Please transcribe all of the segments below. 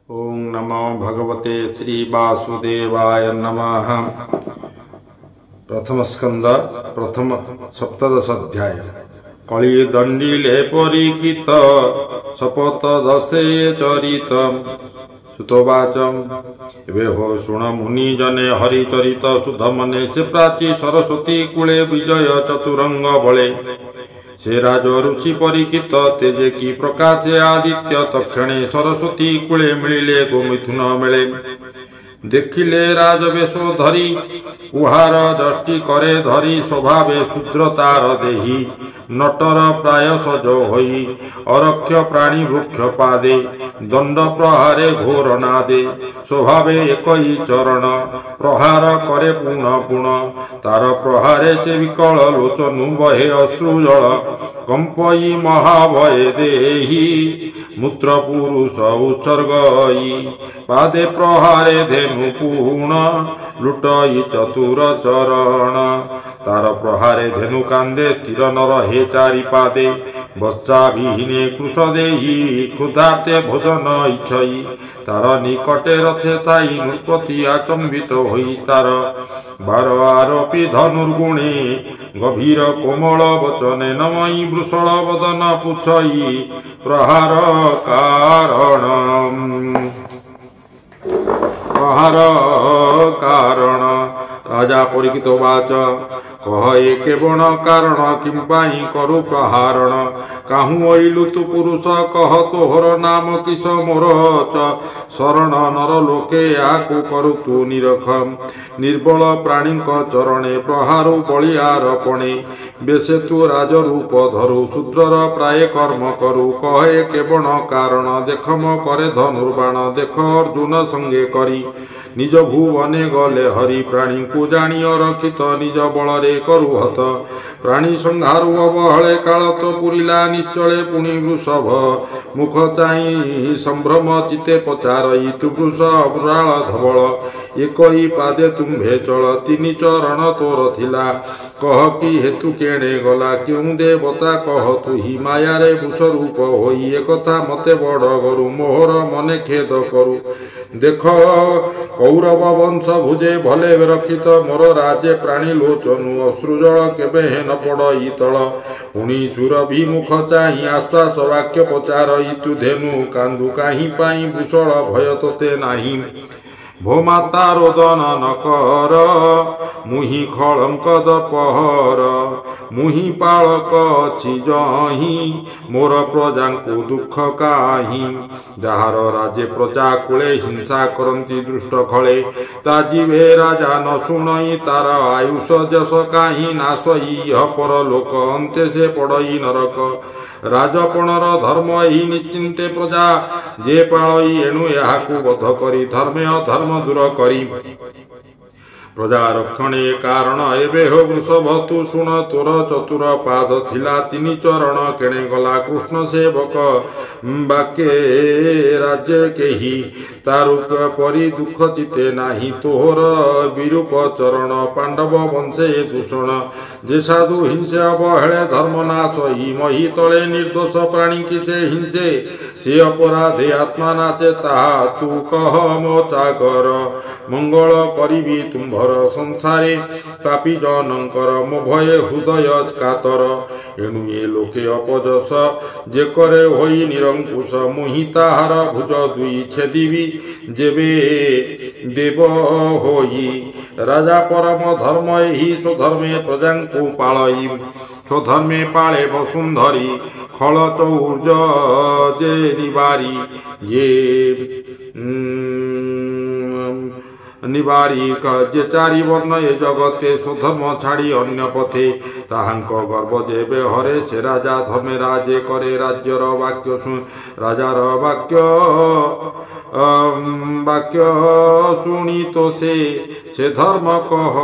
ओं नमो भगवते श्री वासुदेवाय नमः। प्रथम स्कंद प्रथम सप्तदश अध्याय। कली दंडिले परीक्षित शपथ दशे चरित सुतवाचम एवे हो शुण मुनि जने हरिचरित सुध मने से प्राची सरस्वती कूले विजय चतुरंग बले से राज ऋषि परीक्षित तेजे की प्रकाशे आदित्य तक्षणे सरस्वती कूले मिलिले गोमिथुन मेले देखिले राजवेश धरी उहार दृष्टि करे धरी स्वभावे शूद्रतार देही नटर प्राय सज होई अरक्ष प्राणी वृक्ष पादे दंड प्रहारे घोर नादे स्वभावे एकई चरण प्रहार करे पुण पुण तार प्रहारे से विकल लोचनु बहे अश्रु जल कंपई महाभय देही मूत्र पुरुष उत्सर्गई पादे प्रहारे धेनु पूर्ण लुटई चतुर चरण तार प्रहारे धेनु कांदे तीर नर हे चारि पादे बच्चा विहीने कृष देही क्षुधार्ते भोजन इच्छई तार निकटे रथे ताई नृपति आचंबित होई तार बार आरोपी धनुर्गुणे गभीर कोमल वचने नमई वृषल वदन पुछई प्रहार कारण राजा परीक्षित वाच कह ए केवण कारण किंपाई करु प्रहारण काहू अइलु तु पुरुष कह तोहर नाम किस मोर शरण नर लोके याकु करु तु निरख निर्बल प्राणी चरणे प्रहारु बलियारपणे बेसे तु राज रूप धरु शूद्रर प्राय कर्म करु कह ए केवण कारण देख म करे धनुर्बाण देख अर्जुन संगे करी निज भुवने गले हरि प्राणी को जानी रक्षित निज बलरे करू हत प्राणी संहारु अवहले काल तो पुरिला निश्चले पुनि वृषभ मुख चाई संभ्रम चिते पचारई तु वृष अब्राल धवल एकई पादे तुम्भे चल तीनि चरण तोर थिला कह कि हेतु केणे गला क्यों देवता कह तु ही मायारे वृष रूप होई एकथा मते बड़ गरु मोहर मने खेद करू देख कौरव वंश भुजे भले रक्षित मोर राजे प्राणी लोचनु अश्रुजल केबे न पड़ई तल पुणी सुरभि मुख चाही आश्वास वाक्य पचारई तु धेनु कांदु काहीं पाई भूषण भय तोते नाही भो माता रोदन न कर मुहि खड़ंकद पहर मुहि पालक छिजही मोर प्रजा को दुख काही जार राजे प्रजा कूले हिंसा करती दुष्ट खले ता जीवे राजा न शुणई तार आयुष जस काही नाशई पर लोक अंते से पड़ई नरक राजपणर धर्म ही निश्चिंते प्रजा जे पालई एणु याहाकु बध करी धर्मे अधर्म दूर करी प्रजा रक्षणे कारण एबे हो वृषभ तु शुण तोर चतुर पाद थिला तीनि चरण केणे गला कृष्ण सेवक बाके राज्य केही तारुक परि दुख चिते नाही तोहर विरूप चरण पांडव वंशे दूषण जे साधु हिंसे अवहेले धर्मनाश ही मही तले निर्दोष प्राणी किसे हिंसे से अपराधे आत्मा नाचे ताहा तू कह मो चाकर मंगल करिबी तुम्भर संसारे पापी जनकर मो भय हृदय कातर एणु ए लोके अपजस जे करे होई निरंकुश मुहि ताहार भुज दुई छेदिबी जेबे देव होई राजा परम धर्म एहि स्वधर्मे प्रजा को पालई स्वधर्मे पाले वसुंधरी खल चौर्ज जे निवारी ये निवारी जे चारि वर्ण ए जगते स्वधर्म छाड़ी अन्य पथे ताहांक गर्भ जेबे हरे से राजा धर्मे राजे करे राज्यर वाक्य राजार वाक्य शुणी तो से धर्म कह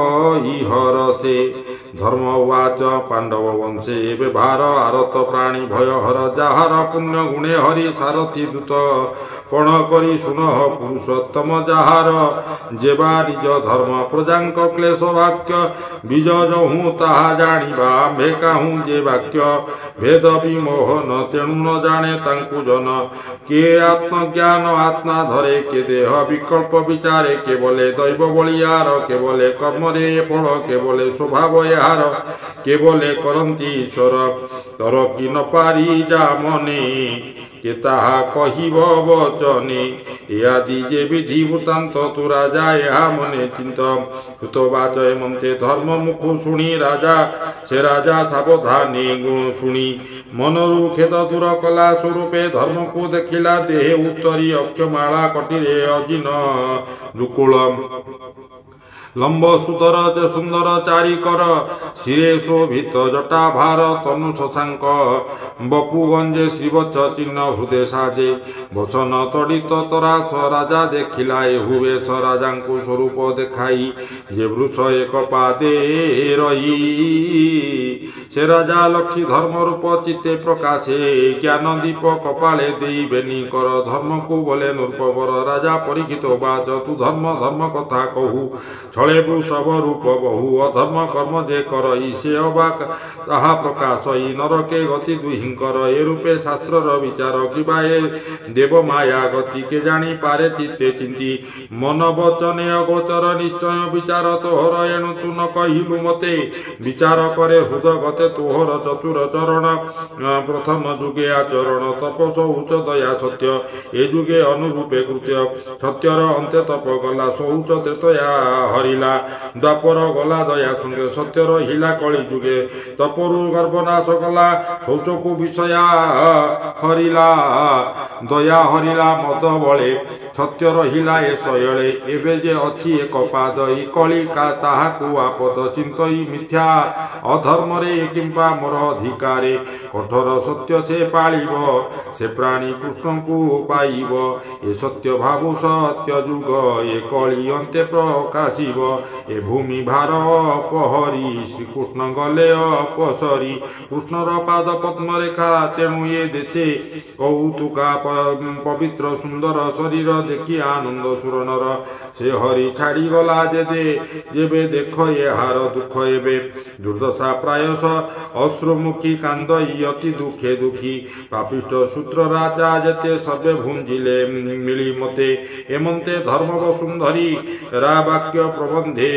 हर से धर्म उवाच पांडव वंशे व्यवहार आरत प्राणी भयहर जाहार पुण्य गुणे हरि सारथी दूत पण करी सुनह पुरुषोत्तम जाहार जेबा निज धर्म प्रजांक क्लेश वाक्य बीज जहूँ ताहा जानिबा आम्भे काहूँ जे वाक्य भेद विमोहन तेणु न जाने तांकु जन किए आत्मज्ञान आत्मा धरे के देह विकल्प विचारे के बोले दैव बलियार के बोले कर्म रे फल के बोले स्वभाव यार के बोले करंती ईश्वर तर कि न पारी जा मने के ताहा कहिब वचने यादि जे विधि वृत्तांत तु राजा या मने चिंत सुत बाच एमंते धर्म मुख शुणी राजा से राजा सावधानी गुण शुणी मनरु खेद दूर कला स्वरूपे धर्म को देखिला देहे उत्तरी अक्षमाला कटिरे अजिन रुकुल लंब सुदर सुंदर चारिकर शिरे शोभित जटा भार तनु शशांक बपु गंजे श्रीवत्स चिन्ह हृदय साजे वसन तड़ित तरास राजा देखिला एहुवेश राजा को स्वरूप देखाई जे वृष एक पादे रही से राजा लक्ष्मी धर्म रूप चित्ते प्रकाशे ज्ञान दीप कपाले देई बेनी कर धर्म को बोले नृपवर राजा परीक्षित बाच तू धर्म धर्म कथा कहू छले सब रूप बहु अधर्म कर्म जे करई से अबाक ताहा प्रकाशई नरके गति दुहिंकर ए रूपे शास्त्र विचार किबा ए देव माया गति के जानी पारे चित्ते चिंती मन वचने अगोचर निश्चय विचार तोहर एणु तू न कहिलु मते विचार करे हृद गते तोहर चतुर चरण प्रथम जुगे आचरण तपस उच्च दया सत्य ए जुगे अनुरूपे कृत्य सत्यर अंते तप गला सौच त्रेतया हरिला द्वापर गला दया संगे सत्यर हिला कली जुगे तपरु गर्भनाश गला शौच को विषया हरिला दया हरिला मद बले सत्य रहिला ए शयले एबे जे अछि एक पाद ई कली का ताहाकु आपद चिंतई मिथ्या अधर्म रे किंपा मोर अधिकारे कठोर सत्य से पालिब से प्राणी कृष्ण को पाइब ए सत्य भावु सत्य जुग ए कली अंते प्रकाशिब ए भूमि भार अपहरी श्रीकृष्ण गले अपसरी कृष्णर पाद पद्म रेखा तेणु ये देशे कौतुका पवित्र सुंदर शरीर देखी आनंद सुरनर से हरि छाड़ी गला जेबे देख ये हार दुख एबे दुर्दशा प्रायश अश्रुमुखी कांदई अति दुखे दुखी पापिष्ट सूत्र राजा जेते सबे भुंजिले मिली मते एमंते धर्म वसुंधरी रा वाक्य प्रबंधे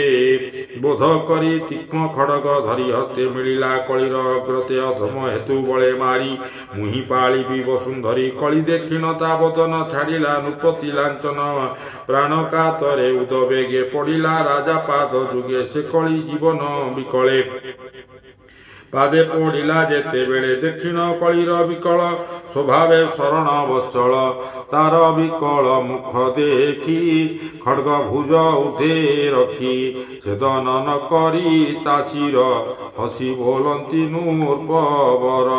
बोध करी तीक्ष्ण खड़ग धरी हते मिलिला कलिर अग्रते अधम हेतु बले मारी मुहि पाळिबी वसुंधरी कली देखिन तावतन छाड़िला नृपति लांचन प्राण कातरे उदवेगे पड़िला राजा पाद जुगे से कली जीवन विकले पादे पड़िला जेते बेले दक्षिण कलिर विकल स्वभावे शरण वत्सल तार विकल मुख देखी खड्ग भुज उठे रखी छेदन न करी तासिर हसी बोलंती नूर्पवर।